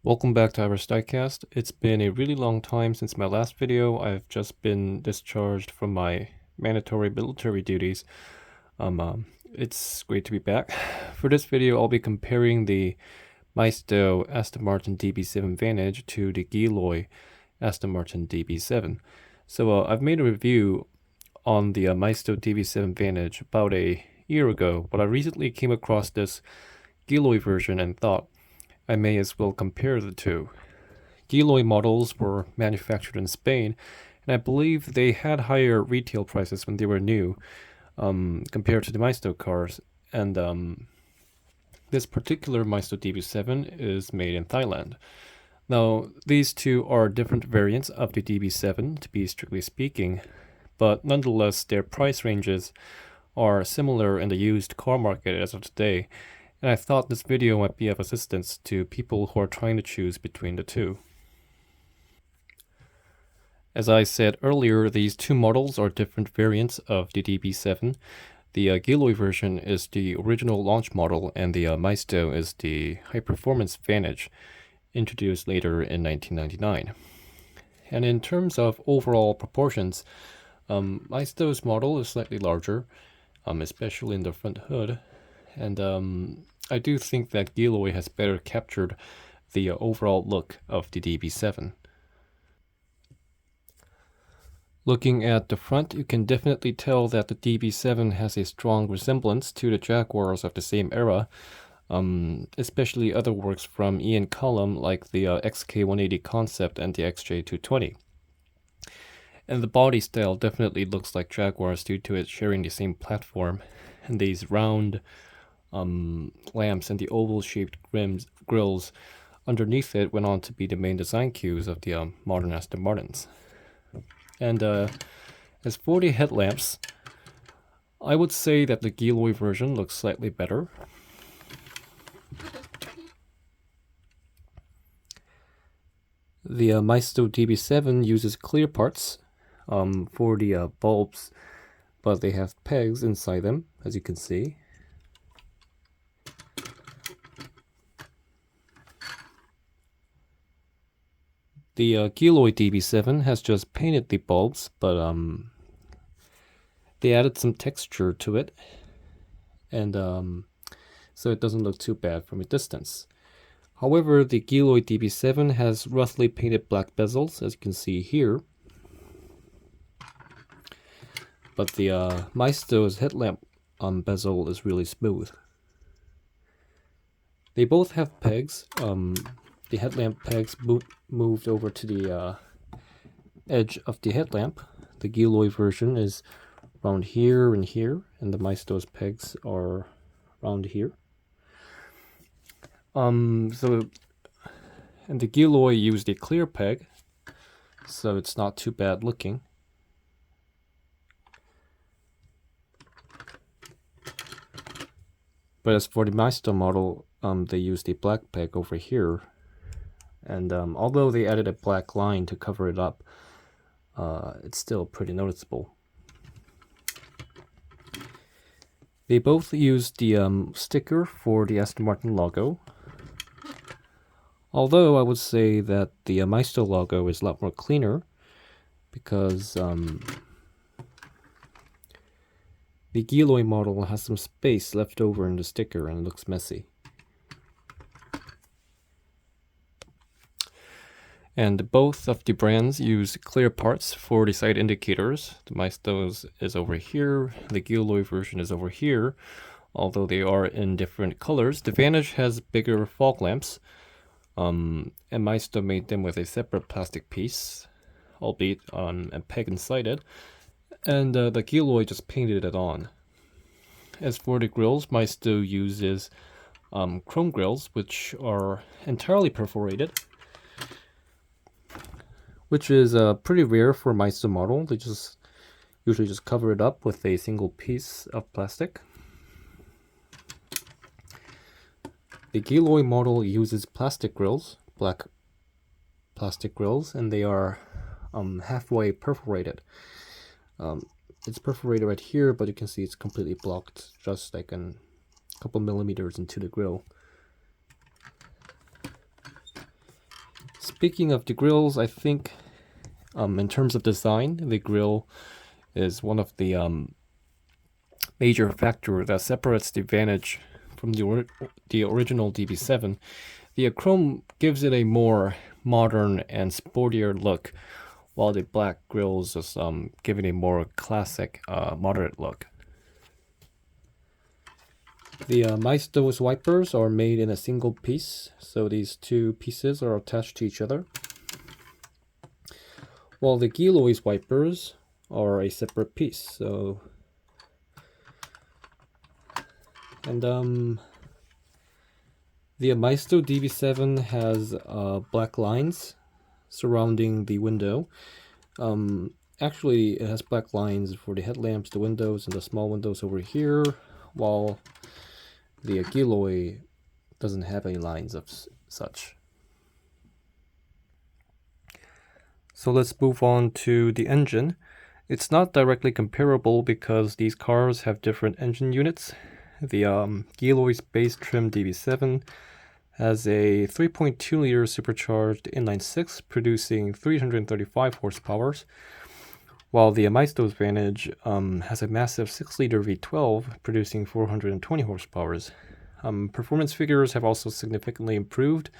Welcome back to our Diecast. It's been a really long time since my last video. I've just been discharged from my mandatory military duties. It's great to be back. For this video, I'll be comparing the Maisto Aston Martin DB7 Vantage to the Guiloy Aston Martin DB7. So I've made a review on the Maisto DB7 Vantage about a year ago, but I recently came across this Guiloy version and thought I may as well compare the two. Guiloy models were manufactured in Spain, and I believe they had higher retail prices when they were new compared to the Maisto cars. And this particular Maisto DB7 is made in Thailand. Now, these two are different variants of the DB7, to be strictly speaking, but nonetheless, their price ranges are similar in the used car market as of today, and I thought this video might be of assistance to people who are trying to choose between the two. As I said earlier, these two models are different variants of the DB7. The Guiloy version is the original launch model, and the Maisto is the high-performance Vantage, introduced later in 1999. And in terms of overall proportions, Maisto's model is slightly larger, especially in the front hood, and I do think that Guiloy has better captured the overall look of the DB7. Looking at the front, you can definitely tell that the DB7 has a strong resemblance to the Jaguars of the same era, especially other works from Ian Cullum like the XK180 Concept and the XJ220. And the body style definitely looks like Jaguars due to it sharing the same platform, and these round lamps and the oval-shaped grills underneath it went on to be the main design cues of the modern Aston Martins. And as for the headlamps, I would say that the Guiloy version looks slightly better. The Maisto DB7 uses clear parts for the bulbs, but they have pegs inside them, as you can see. The Guiloy DB7 has just painted the bulbs, but they added some texture to it, and so it doesn't look too bad from a distance. However, the Guiloy DB7 has roughly painted black bezels, as you can see here, but the Maisto's headlamp bezel is really smooth. They both have pegs. The headlamp pegs moved over to the edge of the headlamp. The Guiloy version is around here, and the Maisto's pegs are around here. And the Guiloy used a clear peg, so it's not too bad looking. But as for the Maisto model, they used a black peg over here. And although they added a black line to cover it up, it's still pretty noticeable. They both used the sticker for the Aston Martin logo. Although I would say that the Maisto logo is a lot more cleaner, because the Guiloy model has some space left over in the sticker and it looks messy. And both of the brands use clear parts for the side indicators. The Maisto's is over here, the Guiloy version is over here, although they are in different colors. The Vantage has bigger fog lamps, and Maisto made them with a separate plastic piece, albeit on a peg inside it, and the Guiloy just painted it on. As for the grills, Maisto uses chrome grills, which are entirely perforated, which is pretty rare for a Maisto model. They usually just cover it up with a single piece of plastic. The Guiloy model uses plastic grills, black plastic grills, and they are halfway perforated. It's perforated right here, but you can see it's completely blocked, just like a couple millimeters into the grill. speaking of the grills, I think in terms of design, the grill is one of the major factor that separates the Vantage from the original DB7. The chrome gives it a more modern and sportier look, while the black grills just give it a more classic, moderate look. The Maisto's wipers are made in a single piece, so these two pieces are attached to each other, while the Guiloy's wipers are a separate piece. So, and the Maisto DB7 has black lines surrounding the window. Actually, it has black lines for the headlamps, the windows, and the small windows over here, while the Guiloy doesn't have any lines of such. So let's move on to the engine. It's not directly comparable because these cars have different engine units. The Guiloy's base trim DB7 has a 3.2 liter supercharged inline-6 producing 335 horsepower, while the Maisto's Vantage has a massive 6 liter V12 producing 420 horsepower. Performance figures have also significantly improved,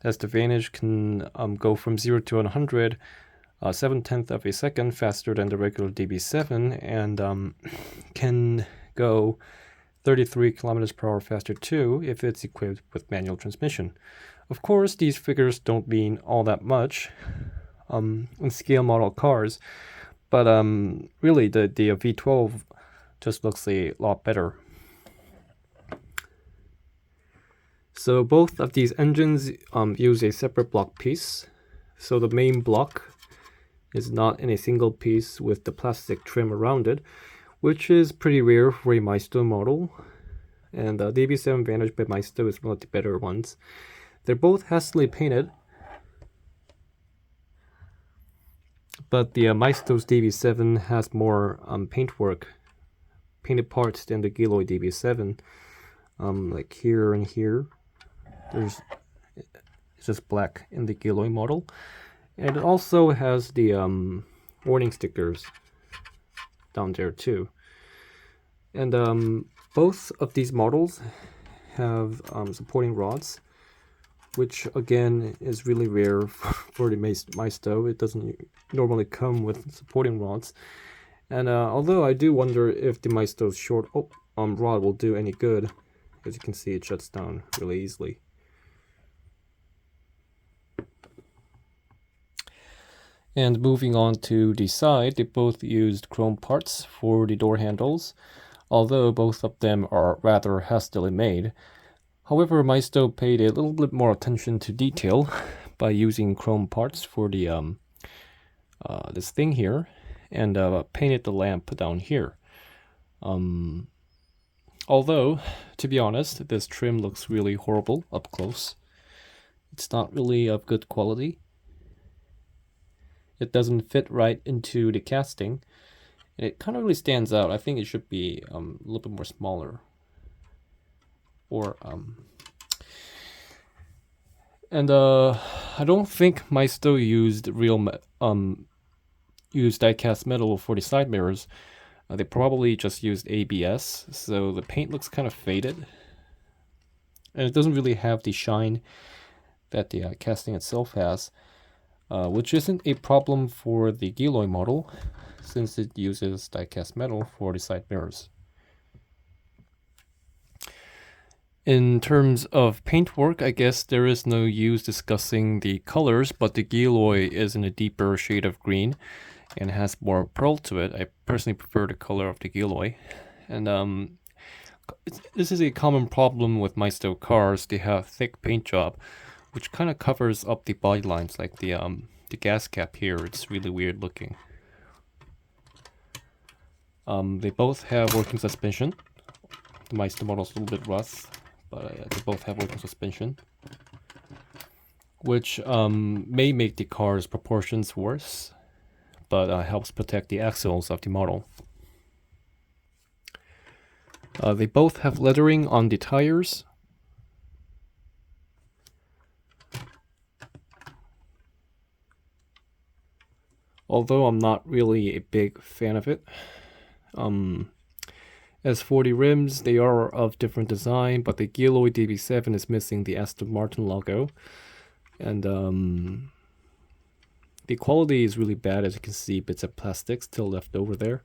as the Vantage can go from 0 to 100 7/10 of a second faster than the regular DB7, and can go 33 kilometers per hour faster too if it's equipped with manual transmission. Of course, these figures don't mean all that much in scale model cars, but really the V12 just looks a lot better. So both of these engines use a separate block piece. So the main block is not in a single piece with the plastic trim around it, which is pretty rare for a Maisto model. And the DB7 Vantage by Maisto is one of the better ones. They're both hastily painted, but the Maisto's DB7 has more painted parts than the Guiloy DB7. Like here and here, it's just black in the Guiloy model, and it also has the warning stickers down there too. And both of these models have supporting rods, which again is really rare for the Maisto. It doesn't normally come with supporting rods. And although I do wonder if the Maisto's short rod will do any good, as you can see it shuts down really easily. And moving on to the side, they both used chrome parts for the door handles, although both of them are rather hastily made. However, Maisto paid a little bit more attention to detail by using chrome parts for the this thing here, and painted the lamp down here. Although, to be honest, this trim looks really horrible up close. It's not really of good quality. It doesn't fit right into the casting. It kind of really stands out. I think it should be a little bit more smaller. Or I don't think Maisto used used die-cast metal for the side mirrors. They probably just used ABS, so the paint looks kind of faded, and it doesn't really have the shine that the casting itself has, which isn't a problem for the Guiloy model, since it uses die-cast metal for the side mirrors. In terms of paintwork, I guess there is no use discussing the colors, but the Guiloy is in a deeper shade of green and has more pearl to it. I personally prefer the color of the Guiloy. And this is a common problem with Maisto cars. They have thick paint job, which kind of covers up the body lines, like the gas cap here. It's really weird looking. They both have working suspension. The Maisto model is a little bit rough, but they both have working suspension, which may make the car's proportions worse, but helps protect the axles of the model. They both have lettering on the tires. although I'm not really a big fan of it. As for the rims, they are of different design, but the Guiloy DB7 is missing the Aston Martin logo. And the quality is really bad, as you can see, bits of plastic still left over there.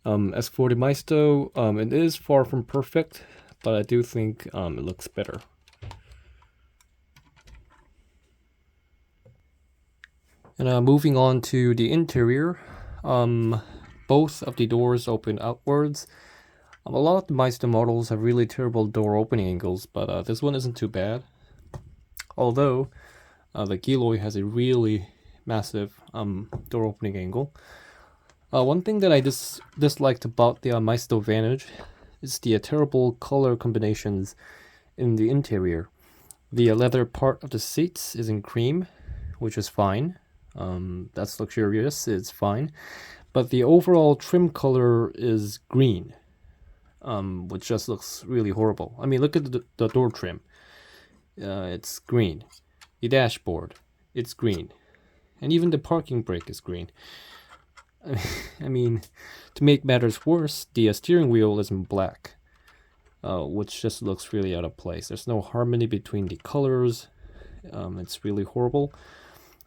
As for the Maisto, it is far from perfect, but I do think it looks better. And moving on to the interior, both of the doors open outwards. A lot of the Maisto models have really terrible door opening angles, but this one isn't too bad. Although the Guiloy has a really massive door opening angle. One thing that I disliked about the Maisto Vantage is the terrible color combinations in the interior. The leather part of the seats is in cream, which is fine. That's luxurious, it's fine. But the overall trim color is green, which just looks really horrible. I mean, look at the door trim. It's green. The dashboard, it's green. And even the parking brake is green. I mean, to make matters worse, the steering wheel is in black, which just looks really out of place. There's no harmony between the colors. It's really horrible.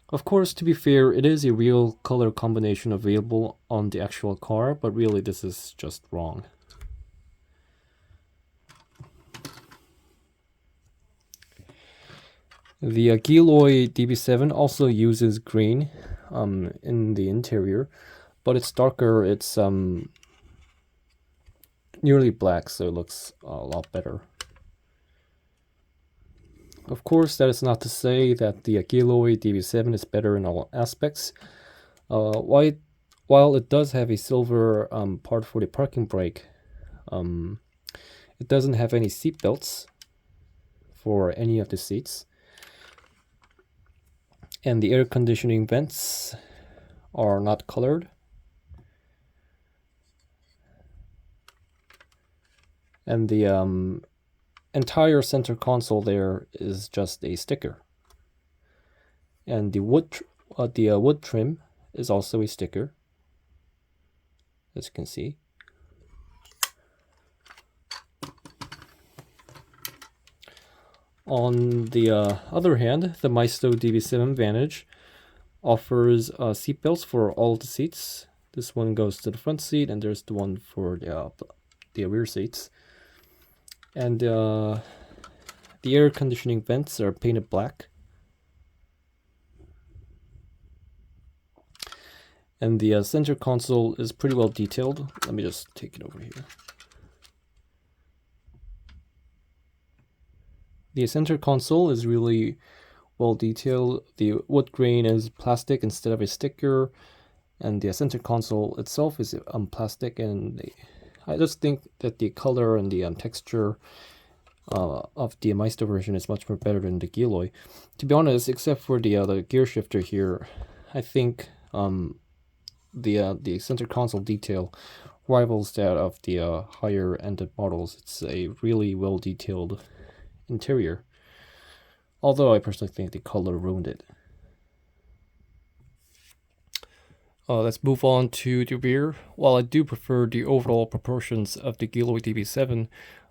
Of course, to be fair, it is a real color combination available on the actual car, but really this is just wrong. The Guiloy DB7 also uses green in the interior, but it's darker. It's nearly black, so it looks a lot better. Of course, that is not to say that the Guiloy DB7 is better in all aspects. While it does have a silver part for the parking brake, it doesn't have any seat belts for any of the seats. And the air conditioning vents are not colored. And the entire center console there is just a sticker. And the wood trim is also a sticker, as you can see. On the other hand, the Maisto DB7 Vantage offers seat belts for all the seats. This one goes to the front seat, and there's the one for the rear seats. And the air conditioning vents are painted black. And the center console is pretty well detailed. Let me just take it over here. The center console is really well detailed. The wood grain is plastic instead of a sticker, and the center console itself is plastic. And I just think that the color and the texture of the Maisto version is much more better than the Guiloy. To be honest, except for the gear shifter here, I think the center console detail rivals that of the higher ended models. It's a really well detailed interior, although I personally think the color ruined it. Let's move on to the rear. While I do prefer the overall proportions of the Guiloy DB7,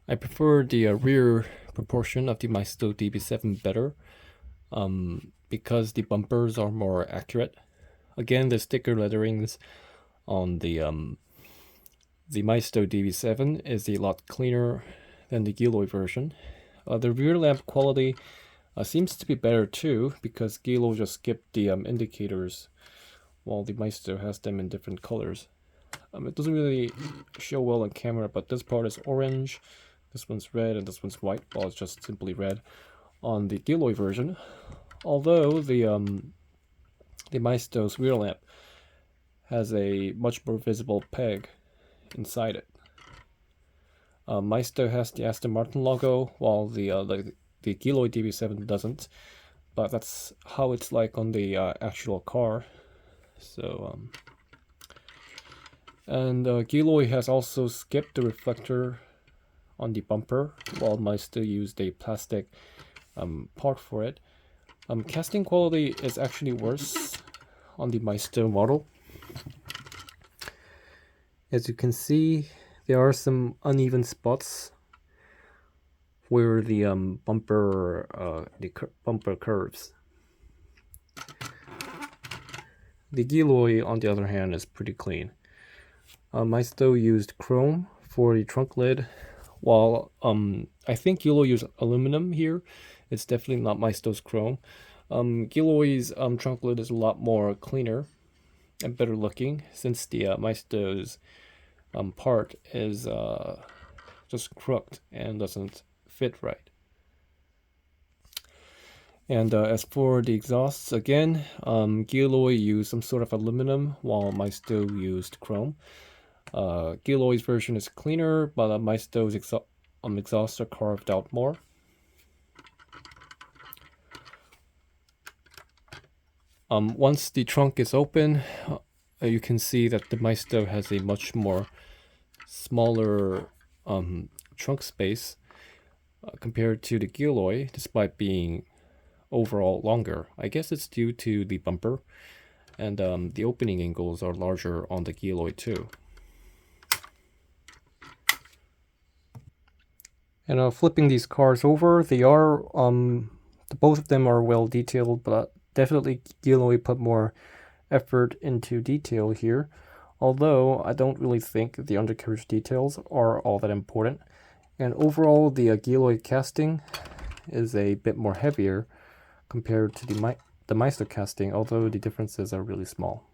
I prefer the rear proportion of the Maisto DB7 better, because the bumpers are more accurate. Again, the sticker letterings on the Maisto DB7 is a lot cleaner than the Guiloy version. The rear lamp quality seems to be better too, because Guiloy just skipped the indicators, while the Maisto has them in different colors. It doesn't really show well on camera, but this part is orange, this one's red, and this one's white, while it's just simply red on the Guiloy version. Although the Maisto's rear lamp has a much more visible peg inside it. Maisto has the Aston Martin logo, while the Guiloy DB7 doesn't, but that's how it's like on the actual car. So, and Guiloy has also skipped the reflector on the bumper, while Maisto used a plastic part for it. Casting quality is actually worse on the Maisto model. As you can see, there are some uneven spots where the bumper curves. The Guiloy, on the other hand, is pretty clean. Maisto used chrome for the trunk lid, while I think Guiloy used aluminum here. It's definitely not Maisto's chrome. Guiloy's trunk lid is a lot more cleaner and better looking, since the Maisto's part is just crooked and doesn't fit right. And as for the exhausts, again, Guiloy used some sort of aluminum, while Maisto used chrome. Guiloy's version is cleaner, but Maisto's exhausts are carved out more. Once the trunk is open, you can see that the Maisto has a much more smaller trunk space compared to the Guiloy, despite being overall longer. I guess it's due to the bumper, and the opening angles are larger on the Guiloy too. And flipping these cars over, they are both of them are well detailed, but definitely Guiloy put more effort into detail here, although I don't really think the undercarriage details are all that important. And overall, the Guiloy casting is a bit more heavier compared to the Maisto casting, although the differences are really small.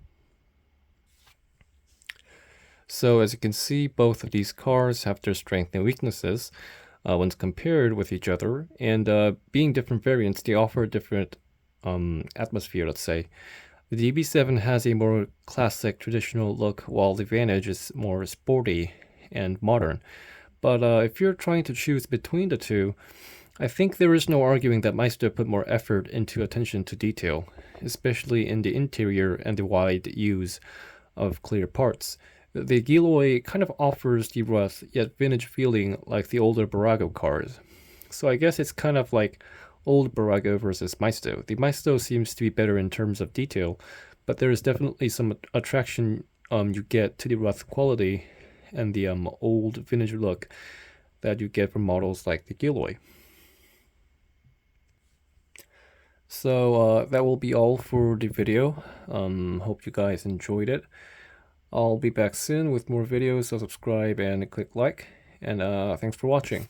So as you can see, both of these cars have their strengths and weaknesses when compared with each other, and being different variants, they offer a different atmosphere, let's say. The DB7 has a more classic, traditional look, while the Vantage is more sporty and modern. But if you're trying to choose between the two, I think there is no arguing that Maisto put more effort into attention to detail, especially in the interior and the wide use of clear parts. The Guiloy kind of offers the rough yet vintage feeling like the older Barago cars. So I guess it's kind of like old Barago versus Maisto. The Maisto seems to be better in terms of detail, but there is definitely some attraction you get to the rough quality and the old vintage look that you get from models like the Guiloy. So that will be all for the video. Hope you guys enjoyed it. I'll be back soon with more videos, so subscribe and click like, and thanks for watching.